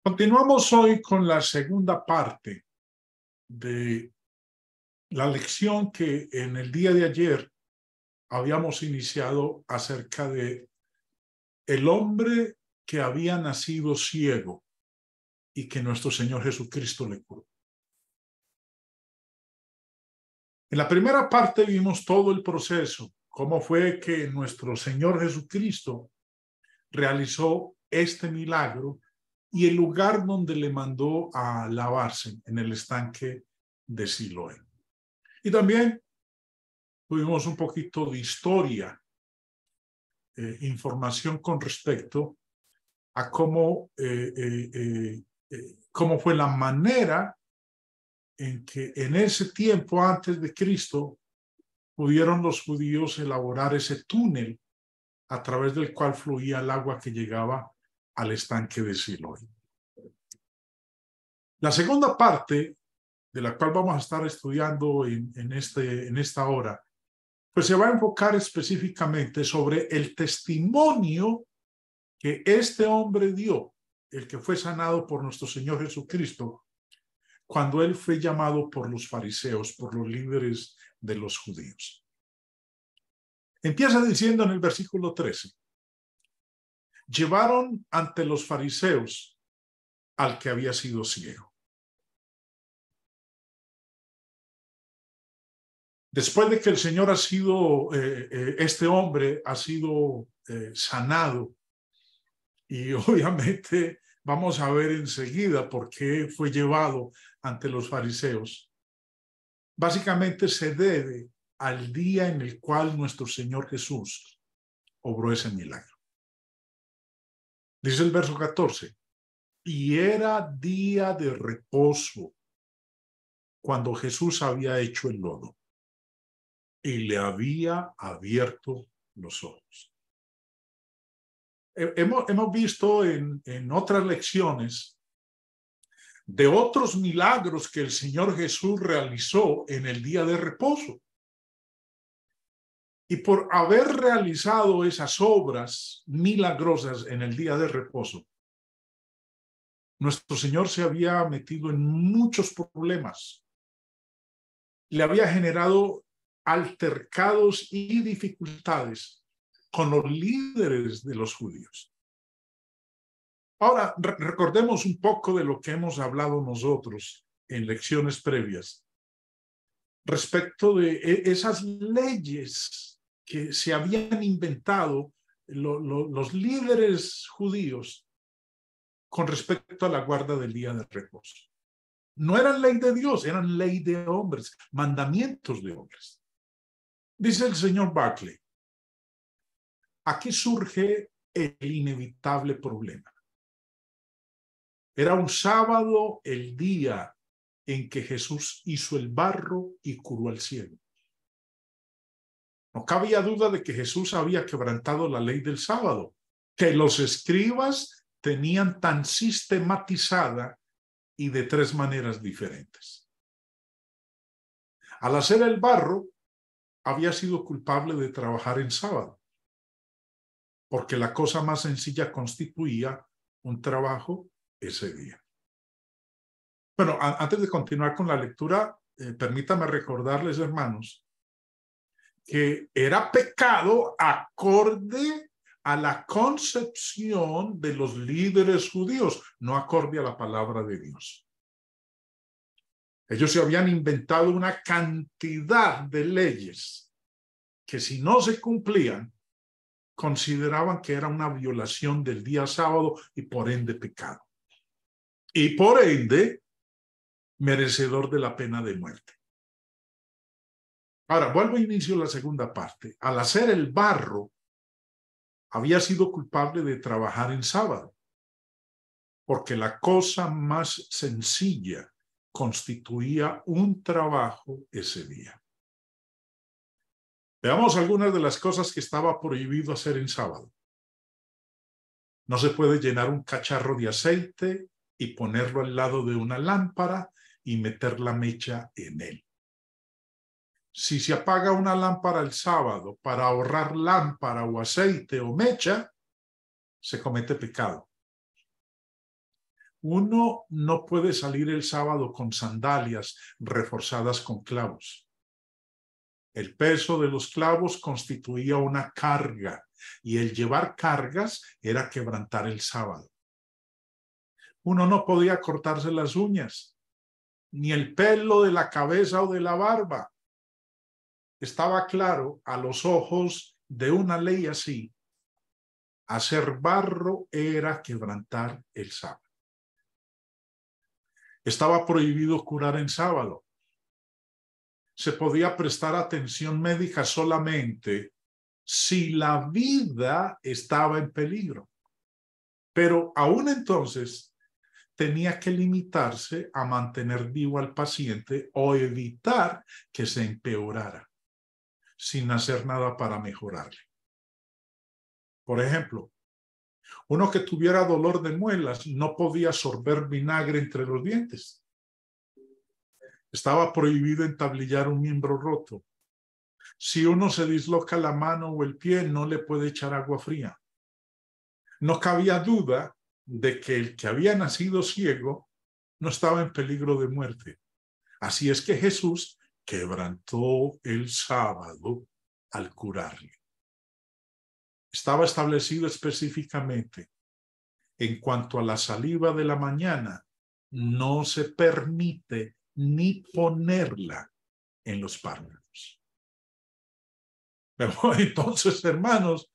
Continuamos hoy con la segunda parte de la lección que en el día de ayer habíamos iniciado acerca de el hombre que había nacido ciego y que nuestro Señor Jesucristo le curó. En la primera parte vimos todo el proceso, cómo fue que nuestro Señor Jesucristo realizó este milagro y el lugar donde le mandó a lavarse, en el estanque de Siloé. Y también tuvimos un poquito de historia, información con respecto a cómo fue la manera en que en ese tiempo antes de Cristo pudieron los judíos elaborar ese túnel a través del cual fluía el agua que llegaba al estanque de Siloé. La segunda parte, de la cual vamos a estar estudiando en esta hora, pues se va a enfocar específicamente sobre el testimonio que este hombre dio, el que fue sanado por nuestro Señor Jesucristo, cuando él fue llamado por los fariseos, por los líderes de los judíos. Empieza diciendo en el versículo 13, llevaron ante los fariseos al que había sido ciego. Después de que el Señor ha sido, este hombre ha sido sanado, y obviamente vamos a ver enseguida por qué fue llevado ante los fariseos. Básicamente se debe al día en el cual nuestro Señor Jesús obró ese milagro. Dice el verso 14, y era día de reposo cuando Jesús había hecho el lodo y le había abierto los ojos. Hemos visto en otras lecciones de otros milagros que el Señor Jesús realizó en el día de reposo. Y por haber realizado esas obras milagrosas en el día de reposo, nuestro Señor se había metido en muchos problemas. Le había generado altercados y dificultades con los líderes de los judíos. Ahora, recordemos un poco de lo que hemos hablado nosotros en lecciones previas respecto de esas leyes que se habían inventado los líderes judíos con respecto a la guarda del día de reposo. No eran ley de Dios, eran ley de hombres, mandamientos de hombres. Dice el señor Barclay, aquí surge el inevitable problema. Era un sábado el día en que Jesús hizo el barro y curó al ciego. No cabía duda de que Jesús había quebrantado la ley del sábado, que los escribas tenían tan sistematizada y de tres maneras diferentes. Al hacer el barro, había sido culpable de trabajar en sábado, porque la cosa más sencilla constituía un trabajo ese día. Bueno, antes de continuar con la lectura, permítame recordarles, hermanos, que era pecado acorde a la concepción de los líderes judíos, no acorde a la palabra de Dios. Ellos se habían inventado una cantidad de leyes que si no se cumplían, consideraban que era una violación del día sábado y por ende pecado. Y por ende, merecedor de la pena de muerte. Ahora, vuelvo a inicio la segunda parte. Al hacer el barro, había sido culpable de trabajar en sábado, porque la cosa más sencilla constituía un trabajo ese día. Veamos algunas de las cosas que estaba prohibido hacer en sábado. No se puede llenar un cacharro de aceite y ponerlo al lado de una lámpara y meter la mecha en él. Si se apaga una lámpara el sábado para ahorrar lámpara o aceite o mecha, se comete pecado. Uno no puede salir el sábado con sandalias reforzadas con clavos. El peso de los clavos constituía una carga y el llevar cargas era quebrantar el sábado. Uno no podía cortarse las uñas, ni el pelo de la cabeza o de la barba. Estaba claro a los ojos de una ley así: hacer barro era quebrantar el sábado. Estaba prohibido curar en sábado. Se podía prestar atención médica solamente si la vida estaba en peligro. Pero aún entonces tenía que limitarse a mantener vivo al paciente o evitar que se empeorara, sin hacer nada para mejorarle. Por ejemplo, uno que tuviera dolor de muelas no podía sorber vinagre entre los dientes. Estaba prohibido entablillar un miembro roto. Si uno se disloca la mano o el pie, no le puede echar agua fría. No cabía duda de que el que había nacido ciego no estaba en peligro de muerte. Así es que Jesús quebrantó el sábado al curarle. Estaba establecido específicamente: en cuanto a la saliva de la mañana, no se permite ni ponerla en los párpados. Entonces, hermanos,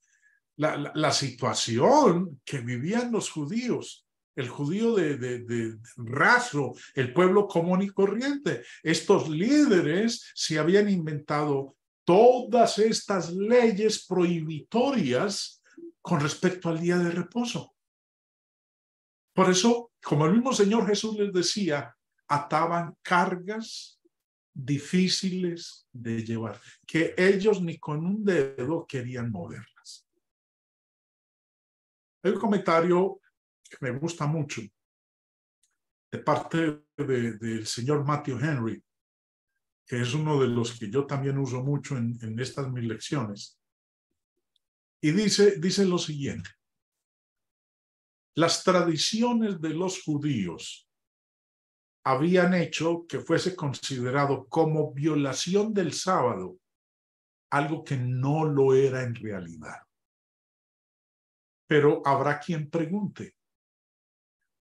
la situación que vivían los judíos, el judío de raso, el pueblo común y corriente, estos líderes se habían inventado todas estas leyes prohibitorias con respecto al día de reposo. Por eso, como el mismo Señor Jesús les decía, ataban cargas difíciles de llevar, que ellos ni con un dedo querían moverlas. Hay un comentario que me gusta mucho de parte del señor Matthew Henry, que es uno de los que yo también uso mucho en estas mis lecciones, y dice lo siguiente: las tradiciones de los judíos habían hecho que fuese considerado como violación del sábado algo que no lo era en realidad. Pero habrá quien pregunte,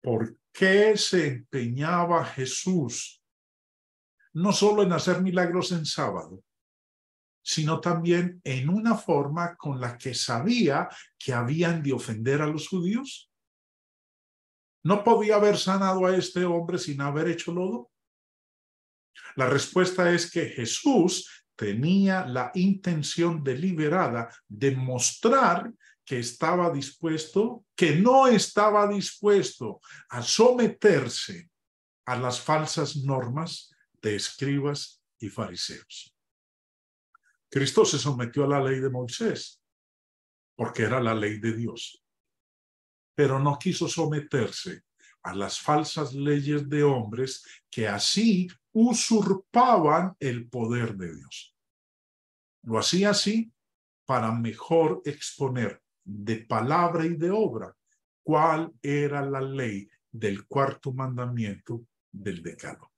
¿por qué se empeñaba Jesús no solo en hacer milagros en sábado, sino también en una forma con la que sabía que habían de ofender a los judíos? ¿No podía haber sanado a este hombre sin haber hecho lodo? La respuesta es que Jesús tenía la intención deliberada de mostrar que estaba dispuesto, que no estaba dispuesto a someterse a las falsas normas de escribas y fariseos. Cristo se sometió a la ley de Moisés porque era la ley de Dios, pero no quiso someterse a las falsas leyes de hombres que así usurpaban el poder de Dios. Lo hacía así para mejor exponer de palabra y de obra cuál era la ley del cuarto mandamiento del Decálogo.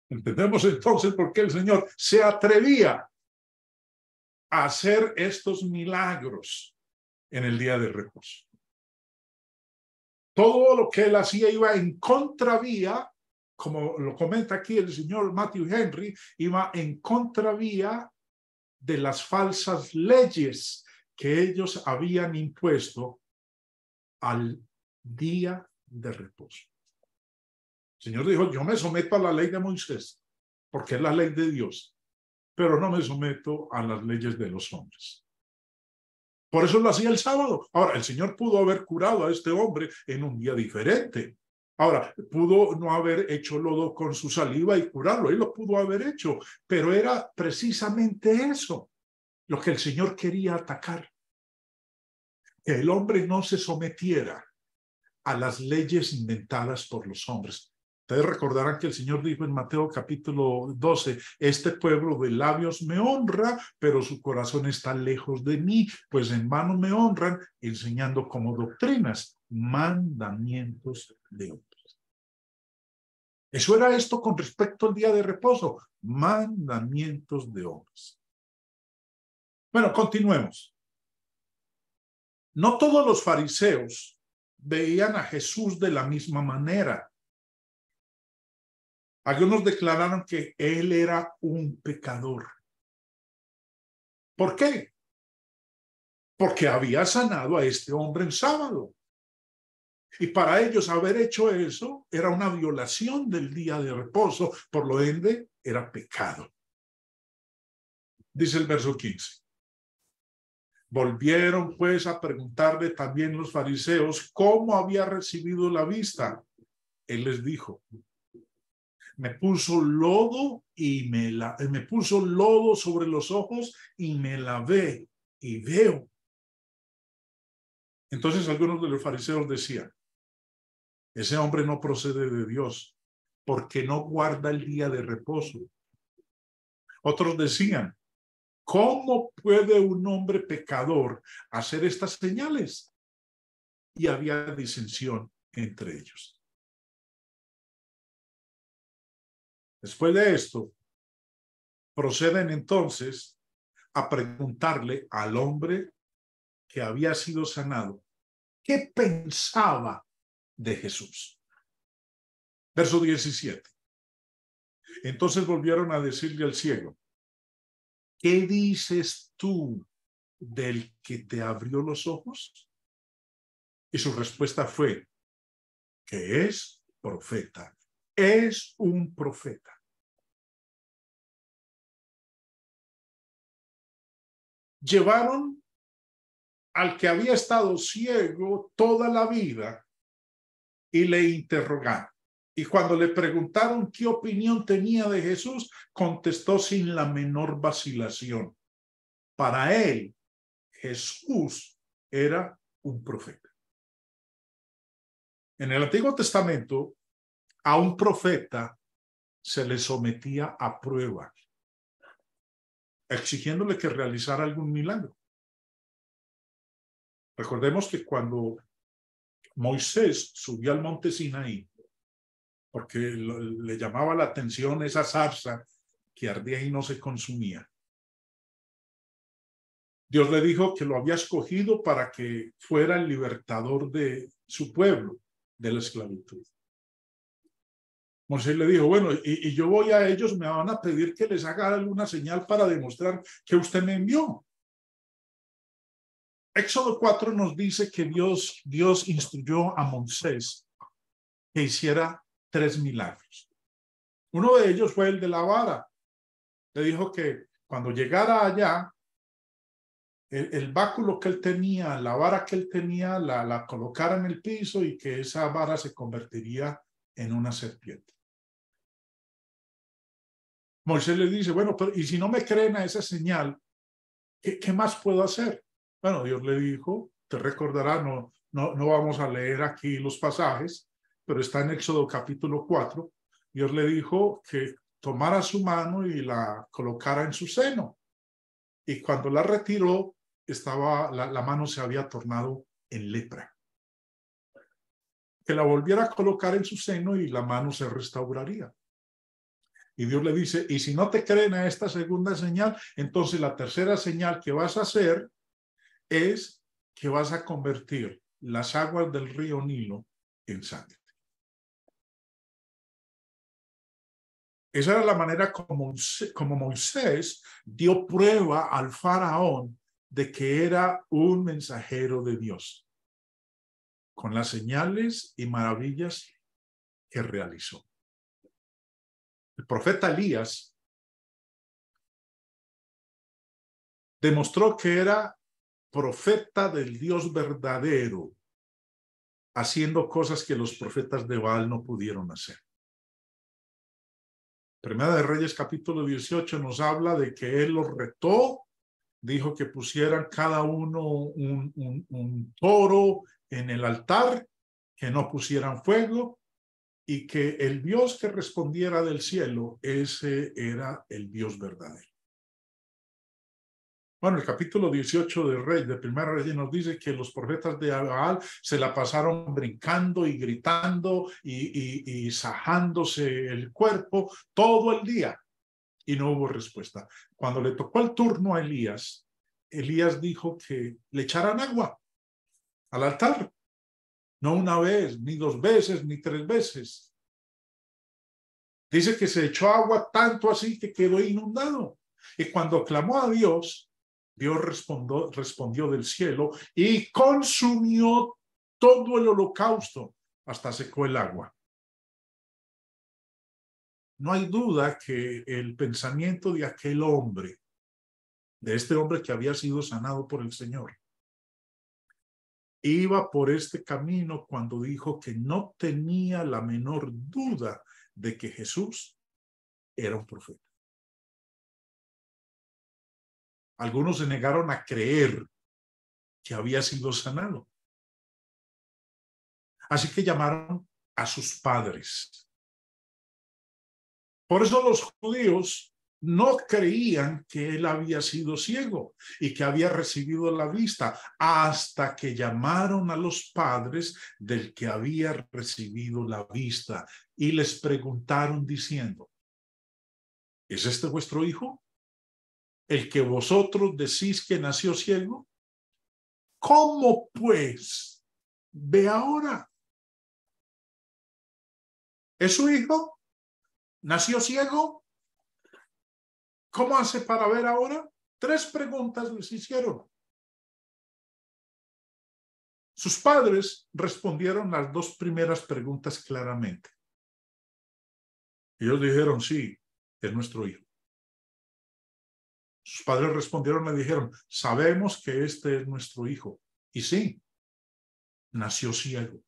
Entendemos entonces por qué el Señor se atrevía a hacer estos milagros en el día de reposo. Todo lo que él hacía iba en contravía, como lo comenta aquí el señor Matthew Henry, iba en contravía de las falsas leyes que ellos habían impuesto al día de reposo. El Señor dijo: yo me someto a la ley de Moisés, porque es la ley de Dios, pero no me someto a las leyes de los hombres. Por eso lo hacía el sábado. Ahora, el Señor pudo haber curado a este hombre en un día diferente. Ahora, pudo no haber hecho lodo con su saliva y curarlo. Él lo pudo haber hecho, pero era precisamente eso lo que el Señor quería atacar. Que el hombre no se sometiera a las leyes inventadas por los hombres. Ustedes recordarán que el Señor dijo en Mateo capítulo 12, este pueblo de labios me honra, pero su corazón está lejos de mí, pues en vano me honran, enseñando como doctrinas, mandamientos de hombres. Eso era esto con respecto al día de reposo, mandamientos de hombres. Bueno, continuemos. No todos los fariseos veían a Jesús de la misma manera. Algunos declararon que él era un pecador. ¿Por qué? Porque había sanado a este hombre en sábado. Y para ellos haber hecho eso era una violación del día de reposo, por lo ende era pecado. Dice el verso 15. Volvieron pues a preguntarle también los fariseos cómo había recibido la vista. Él les dijo, me puso lodo sobre los ojos y me lavé y veo. Entonces algunos de los fariseos decían, ese hombre no procede de Dios porque no guarda el día de reposo. Otros decían, ¿cómo puede un hombre pecador hacer estas señales? Y había disensión entre ellos. Después de esto, proceden entonces a preguntarle al hombre que había sido sanado, ¿qué pensaba de Jesús? Verso 17. Entonces volvieron a decirle al ciego, ¿qué dices tú del que te abrió los ojos? Y su respuesta fue, que es profeta, es un profeta. Llevaron al que había estado ciego toda la vida y le interrogaron. Y cuando le preguntaron qué opinión tenía de Jesús, contestó sin la menor vacilación. Para él, Jesús era un profeta. En el Antiguo Testamento, a un profeta se le sometía a prueba, exigiéndole que realizara algún milagro. Recordemos que cuando Moisés subió al monte Sinaí, porque le llamaba la atención esa zarza que ardía y no se consumía, Dios le dijo que lo había escogido para que fuera el libertador de su pueblo de la esclavitud. Moisés le dijo, bueno, y yo voy a ellos, me van a pedir que les haga alguna señal para demostrar que usted me envió. Éxodo 4 nos dice que Dios instruyó a Moisés que hiciera 3 milagros. Uno de ellos fue el de la vara. Le dijo que cuando llegara allá, el báculo que él tenía, la vara que él tenía, la colocara en el piso y que esa vara se convertiría en una serpiente. Moisés le dice, bueno, pero ¿y si no me creen a esa señal, qué más puedo hacer? Bueno, Dios le dijo, te recordará, no vamos a leer aquí los pasajes, pero está en Éxodo capítulo 4. Dios le dijo que tomara su mano y la colocara en su seno. Y cuando la retiró, la mano se había tornado en lepra. Que la volviera a colocar en su seno y la mano se restauraría. Y Dios le dice, y si no te creen a esta segunda señal, entonces la tercera señal que vas a hacer es que vas a convertir las aguas del río Nilo en sangre. Esa era la manera como Moisés dio prueba al faraón de que era un mensajero de Dios, con las señales y maravillas que realizó. El profeta Elías demostró que era profeta del Dios verdadero, haciendo cosas que los profetas de Baal no pudieron hacer. Primera de Reyes capítulo 18 nos habla de que él los retó, dijo que pusieran cada uno un toro en el altar, que no pusieran fuego, y que el Dios que respondiera del cielo, ese era el Dios verdadero. Bueno, el capítulo 18 de Primera Reyes nos dice que los profetas de Baal se la pasaron brincando y gritando y sajándose el cuerpo todo el día y no hubo respuesta. Cuando le tocó el turno a Elías, Elías dijo que le echaran agua al altar. No una vez, ni dos veces, ni tres veces. Dice que se echó agua tanto así que quedó inundado. Y cuando clamó a Dios, Dios respondió del cielo y consumió todo el holocausto hasta secó el agua. No hay duda que el pensamiento de aquel hombre, de este hombre que había sido sanado por el Señor, iba por este camino cuando dijo que no tenía la menor duda de que Jesús era un profeta. Algunos se negaron a creer que había sido sanado. Así que llamaron a sus padres. Por eso los judíos no creían que él había sido ciego y que había recibido la vista hasta que llamaron a los padres del que había recibido la vista y les preguntaron diciendo: ¿es este vuestro hijo, el que vosotros decís que nació ciego? ¿Cómo pues ve ahora? ¿Es su hijo? ¿Nació ciego? ¿Cómo hace para ver ahora? 3 preguntas les hicieron. Sus padres respondieron las 2 primeras preguntas claramente. Ellos dijeron: sí, es nuestro hijo. Sus padres respondieron, le dijeron: sabemos que este es nuestro hijo. Y sí, nació ciego.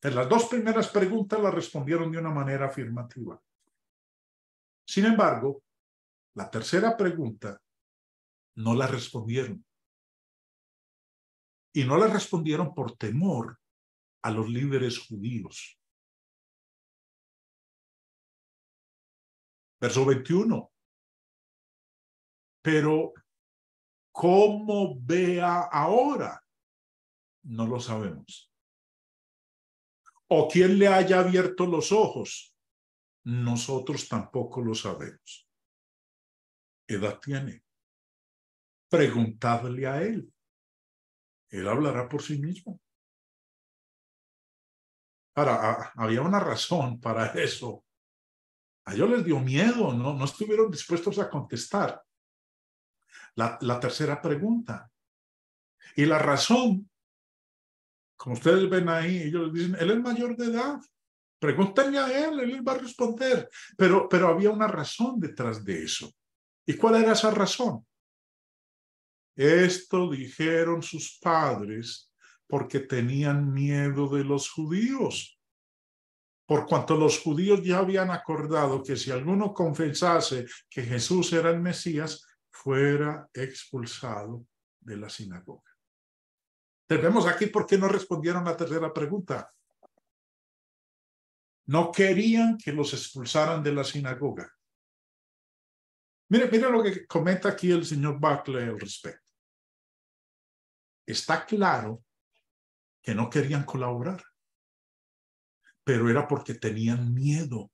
En las 2 primeras preguntas las respondieron de una manera afirmativa. Sin embargo, la tercera pregunta no la respondieron. Y no la respondieron por temor a los líderes judíos. Verso 21. Pero ¿cómo vea ahora? No lo sabemos. ¿O quién le haya abierto los ojos? Nosotros tampoco lo sabemos. ¿Qué edad tiene? Preguntadle a él. Él hablará por sí mismo. Ahora, había una razón para eso. A ellos les dio miedo, no estuvieron dispuestos a contestar la tercera pregunta. Y la razón, como ustedes ven ahí, ellos dicen: él es mayor de edad. Pregúntenle a él va a responder. Pero había una razón detrás de eso. ¿Y cuál era esa razón? Esto dijeron sus padres porque tenían miedo de los judíos. Por cuanto los judíos ya habían acordado que si alguno confesase que Jesús era el Mesías, fuera expulsado de la sinagoga. Vemos aquí por qué no respondieron la tercera pregunta. No querían que los expulsaran de la sinagoga. Mire lo que comenta aquí el señor Buckley al respecto. Está claro que no querían colaborar, pero era porque tenían miedo.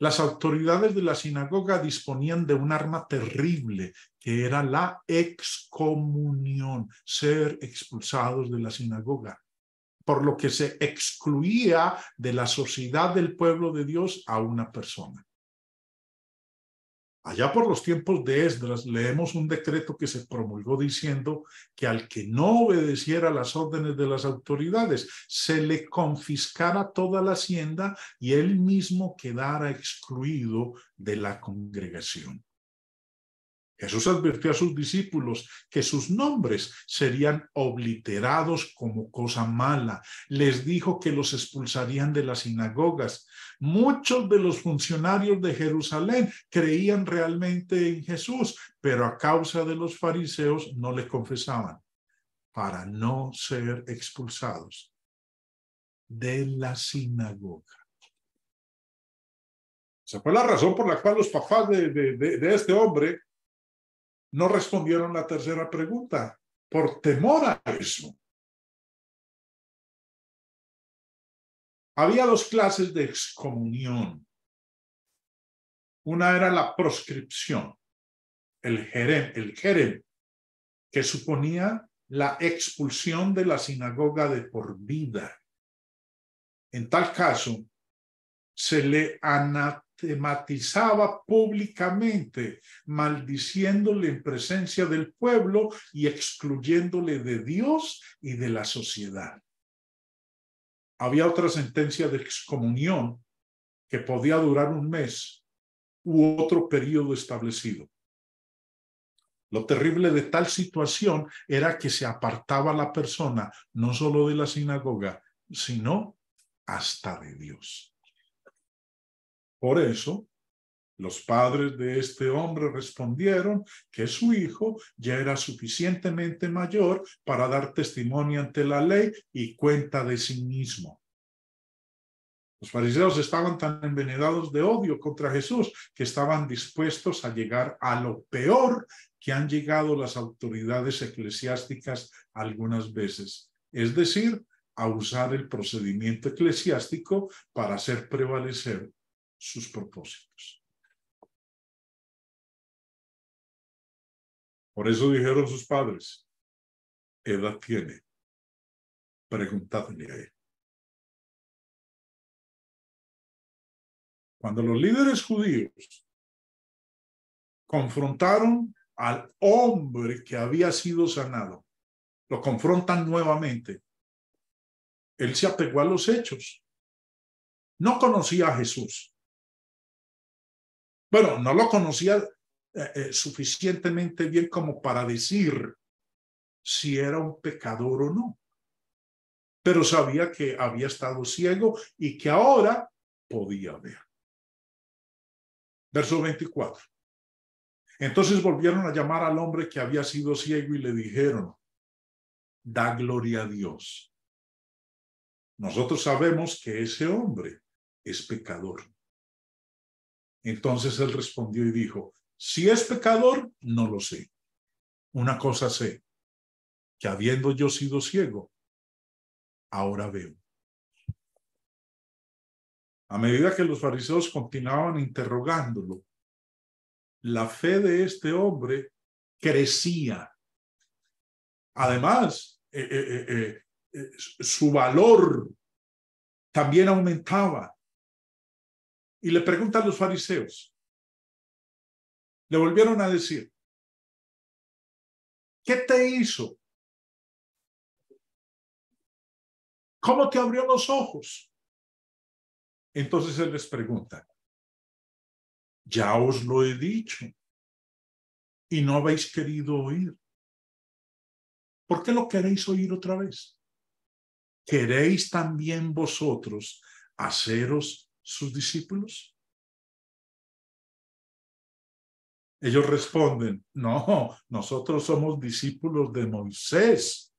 Las autoridades de la sinagoga disponían de un arma terrible, que era la excomunión, ser expulsados de la sinagoga, por lo que se excluía de la sociedad del pueblo de Dios a una persona. Allá por los tiempos de Esdras leemos un decreto que se promulgó diciendo que al que no obedeciera las órdenes de las autoridades se le confiscara toda la hacienda y él mismo quedara excluido de la congregación. Jesús advirtió a sus discípulos que sus nombres serían obliterados como cosa mala. Les dijo que los expulsarían de las sinagogas. Muchos de los funcionarios de Jerusalén creían realmente en Jesús, pero a causa de los fariseos no le confesaban para no ser expulsados de la sinagoga. Esa fue la razón por la cual los papás de este hombre no respondieron la tercera pregunta, por temor a eso. Había dos clases de excomunión. Una era la proscripción, el jerem, que suponía la expulsión de la sinagoga de por vida. En tal caso, se le anatematizaba públicamente, maldiciéndole en presencia del pueblo y excluyéndole de Dios y de la sociedad. Había otra sentencia de excomunión que podía durar un mes u otro periodo establecido. Lo terrible de tal situación era que se apartaba la persona no solo de la sinagoga, sino hasta de Dios. Por eso, los padres de este hombre respondieron que su hijo ya era suficientemente mayor para dar testimonio ante la ley y cuenta de sí mismo. Los fariseos estaban tan envenenados de odio contra Jesús que estaban dispuestos a llegar a lo peor que han llegado las autoridades eclesiásticas algunas veces, es decir, a usar el procedimiento eclesiástico para hacer prevalecer sus propósitos. Por eso dijeron sus padres, ¿qué edad tiene? Preguntadle a él. Cuando los líderes judíos confrontaron al hombre que había sido sanado, lo confrontan nuevamente. Él se apegó a los hechos. No conocía a Jesús. Bueno, no lo conocía suficientemente bien como para decir si era un pecador o no. Pero sabía que había estado ciego y que ahora podía ver. Verso 24. Entonces volvieron a llamar al hombre que había sido ciego y le dijeron, da gloria a Dios. Nosotros sabemos que ese hombre es pecador. Entonces él respondió y dijo, si es pecador, no lo sé. Una cosa sé, que habiendo yo sido ciego, ahora veo. A medida que los fariseos continuaban interrogándolo, la fe de este hombre crecía. Además, su valor también aumentaba. Y le preguntan a los fariseos, le volvieron a decir, ¿qué te hizo? ¿Cómo te abrió los ojos? Entonces él les pregunta, ya os lo he dicho y no habéis querido oír. ¿Por qué lo queréis oír otra vez? ¿Queréis también vosotros haceros sus discípulos? Ellos responden, no, nosotros somos discípulos de Moisés.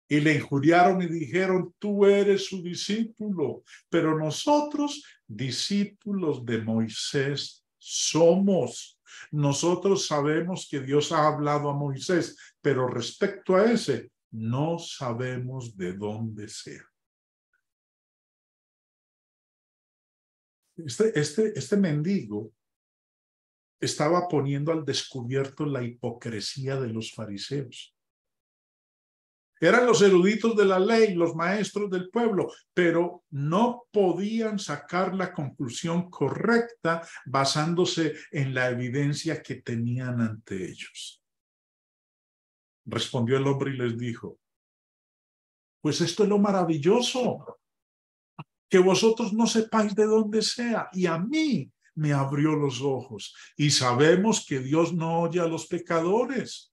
Y le injuriaron y dijeron, tú eres su discípulo, pero nosotros discípulos de Moisés somos. Nosotros sabemos que Dios ha hablado a Moisés, pero respecto a ese, no sabemos de dónde sea. Este mendigo estaba poniendo al descubierto la hipocresía de los fariseos. Eran los eruditos de la ley, los maestros del pueblo, pero no podían sacar la conclusión correcta basándose en la evidencia que tenían ante ellos. Respondió el hombre y les dijo, pues esto es lo maravilloso, que vosotros no sepáis de dónde sea, y a mí me abrió los ojos, y sabemos que Dios no oye a los pecadores.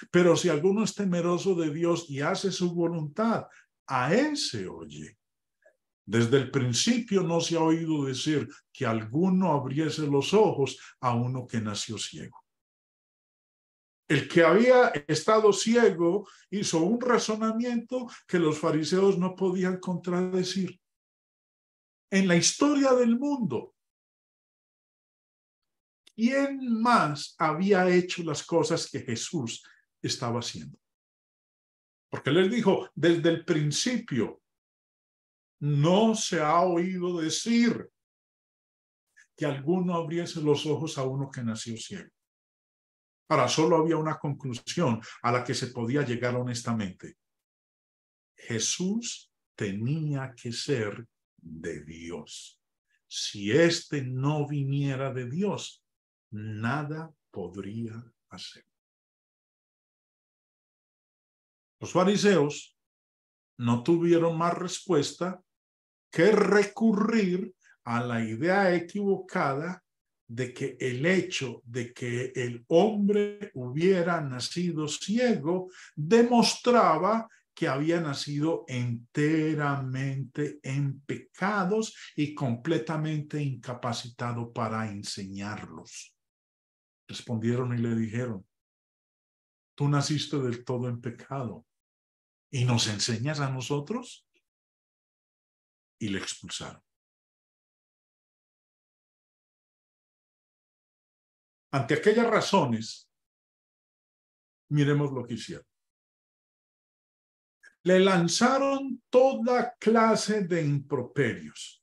Pero si alguno es temeroso de Dios y hace su voluntad, a ese oye. Desde el principio no se ha oído decir que alguno abriese los ojos a uno que nació ciego. El que había estado ciego hizo un razonamiento que los fariseos no podían contradecir. En la historia del mundo, ¿quién más había hecho las cosas que Jesús estaba haciendo? Porque les dijo, desde el principio, no se ha oído decir que alguno abriese los ojos a uno que nació ciego. Ahora, solo había una conclusión a la que se podía llegar honestamente. Jesús tenía que ser de Dios. Si éste no viniera de Dios, nada podría hacer. Los fariseos no tuvieron más respuesta que recurrir a la idea equivocada de que el hecho de que el hombre hubiera nacido ciego demostraba que había nacido enteramente en pecados y completamente incapacitado para enseñarlos. Respondieron y le dijeron, tú naciste del todo en pecado y nos enseñas a nosotros. Y le expulsaron. Ante aquellas razones, miremos lo que hicieron. Le lanzaron toda clase de improperios.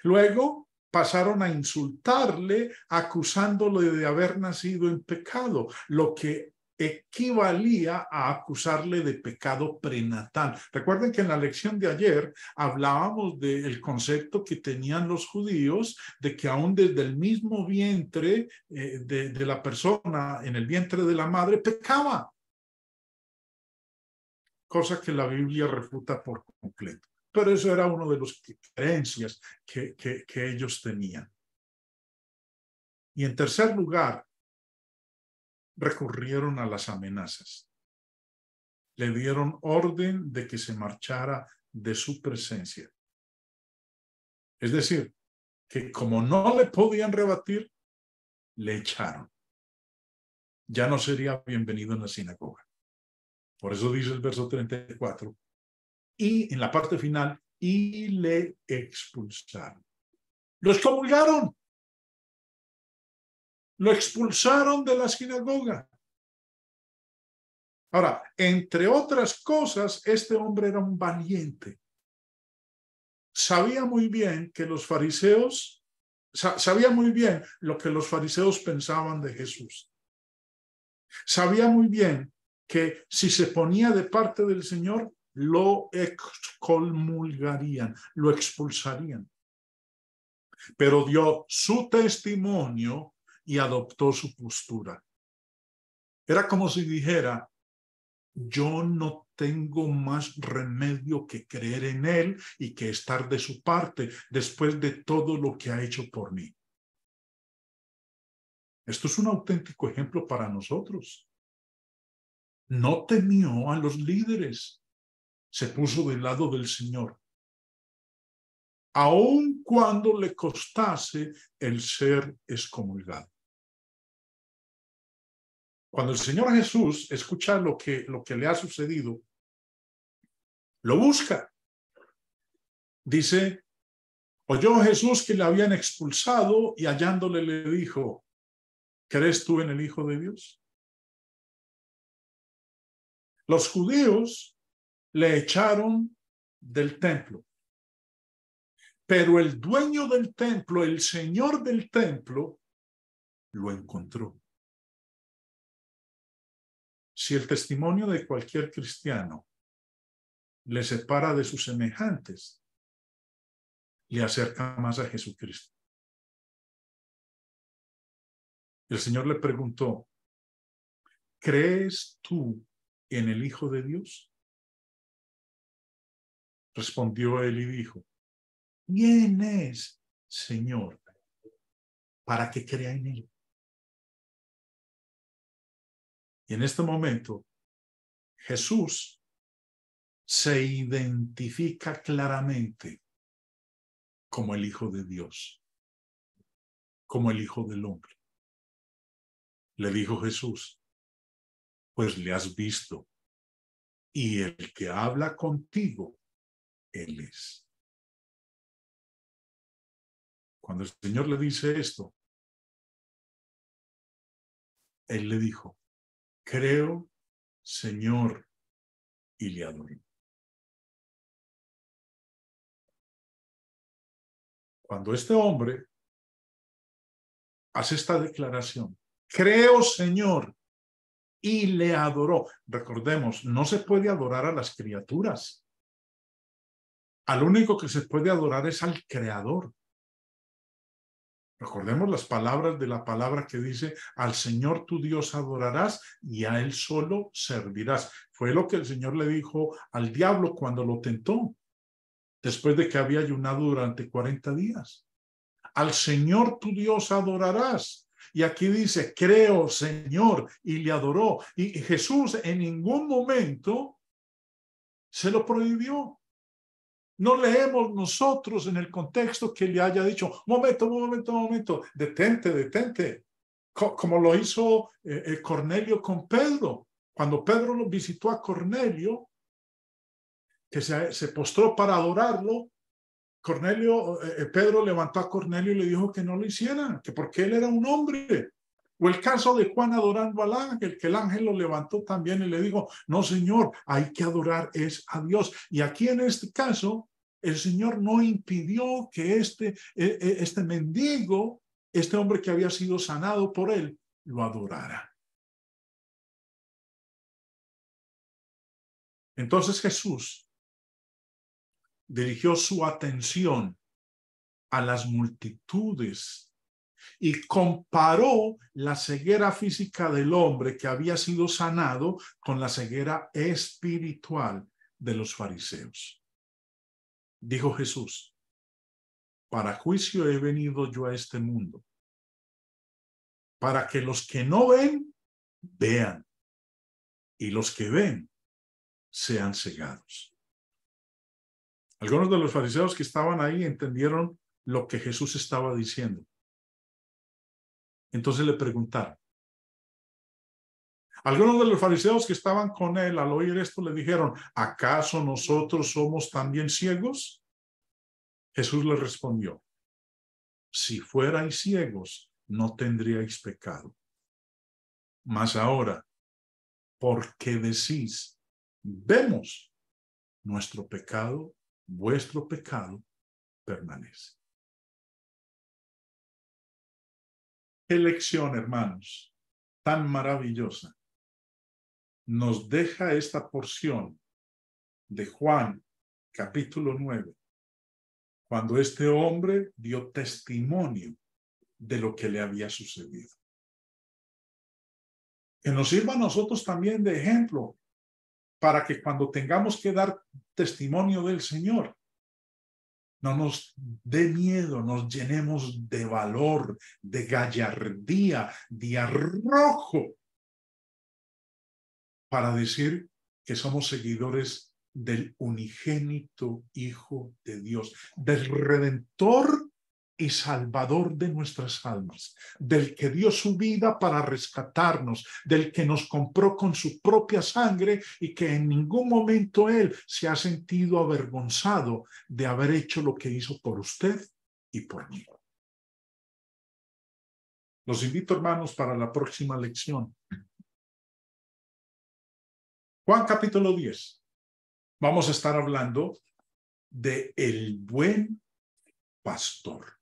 Luego pasaron a insultarle, acusándole de haber nacido en pecado, lo que equivalía a acusarle de pecado prenatal. Recuerden que en la lección de ayer hablábamos del concepto que tenían los judíos de que aún desde el mismo vientre de la persona, en el vientre de la madre, pecaba. Cosa que la Biblia refuta por completo. Pero eso era uno de las creencias que ellos tenían. Y en tercer lugar, recurrieron a las amenazas. Le dieron orden de que se marchara de su presencia. Es decir, que como no le podían rebatir, le echaron. Ya no sería bienvenido en la sinagoga. Por eso dice el verso 34. Y en la parte final, y le expulsaron. Lo excomulgaron. Lo expulsaron de la sinagoga. Ahora, entre otras cosas, este hombre era un valiente. Sabía muy bien que los fariseos, sabía muy bien lo que los fariseos pensaban de Jesús. Sabía muy bien que si se ponía de parte del Señor, lo excomulgarían, lo expulsarían. Pero dio su testimonio y adoptó su postura. Era como si dijera, yo no tengo más remedio que creer en él y que estar de su parte después de todo lo que ha hecho por mí. Esto es un auténtico ejemplo para nosotros. No temió a los líderes, se puso del lado del Señor, aun cuando le costase el ser excomulgado. Cuando el Señor Jesús escucha lo que le ha sucedido, lo busca. Dice, oyó Jesús que le habían expulsado y hallándole le dijo, ¿crees tú en el Hijo de Dios? Los judíos le echaron del templo, pero el dueño del templo, el Señor del templo, lo encontró. Si el testimonio de cualquier cristiano le separa de sus semejantes, le acerca más a Jesucristo. El Señor le preguntó, ¿crees tú en el Hijo de Dios? Respondió él y dijo, ¿quién es, Señor, para que crea en él? Y en este momento, Jesús se identifica claramente como el Hijo de Dios, como el Hijo del Hombre. Le dijo Jesús, pues le has visto, y el que habla contigo, él es. Cuando el Señor le dice esto, él le dijo, creo, Señor, y le adoró. Cuando este hombre hace esta declaración, creo, Señor, y le adoró. Recordemos, no se puede adorar a las criaturas. Al único que se puede adorar es al Creador. Recordemos las palabras de la palabra que dice, al Señor tu Dios adorarás y a Él solo servirás. Fue lo que el Señor le dijo al diablo cuando lo tentó, después de que había ayunado durante 40 días. Al Señor tu Dios adorarás. Y aquí dice, creo, Señor, y le adoró. Y Jesús en ningún momento se lo prohibió. No leemos nosotros en el contexto que le haya dicho, momento, detente, como lo hizo Cornelio con Pedro. Cuando Pedro lo visitó a Cornelio, que se postró para adorarlo, Pedro levantó a Cornelio y le dijo que no lo hiciera, que porque él era un hombre. O el caso de Juan adorando al ángel, que el ángel lo levantó también y le dijo, no, Señor, hay que adorar es a Dios. Y aquí en este caso, el Señor no impidió que este mendigo, este hombre que había sido sanado por él, lo adorara. Entonces Jesús dirigió su atención a las multitudes y comparó la ceguera física del hombre que había sido sanado con la ceguera espiritual de los fariseos. Dijo Jesús, para juicio he venido yo a este mundo, para que los que no ven, vean, y los que ven, sean cegados. Algunos de los fariseos que estaban ahí entendieron lo que Jesús estaba diciendo. Entonces le preguntaron. Algunos de los fariseos que estaban con él al oír esto le dijeron, ¿acaso nosotros somos también ciegos? Jesús le respondió, si fuerais ciegos, no tendríais pecado. Mas ahora, porque decís, vemos, nuestro pecado, vuestro pecado, permanece. Qué lección, hermanos, tan maravillosa nos deja esta porción de Juan, capítulo 9, cuando este hombre dio testimonio de lo que le había sucedido. Que nos sirva a nosotros también de ejemplo para que cuando tengamos que dar testimonio del Señor, no nos dé miedo, nos llenemos de valor, de gallardía, de arrojo, para decir que somos seguidores del unigénito Hijo de Dios, del Redentor y Salvador de nuestras almas, del que dio su vida para rescatarnos, del que nos compró con su propia sangre y que en ningún momento él se ha sentido avergonzado de haber hecho lo que hizo por usted y por mí. Los invito, hermanos, para la próxima lección. Juan capítulo 10. Vamos a estar hablando de el buen pastor.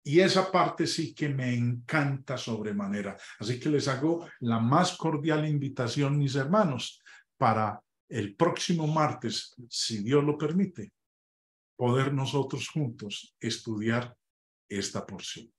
Y esa parte sí que me encanta sobremanera. Así que les hago la más cordial invitación, mis hermanos, para el próximo martes, si Dios lo permite, poder nosotros juntos estudiar esta porción.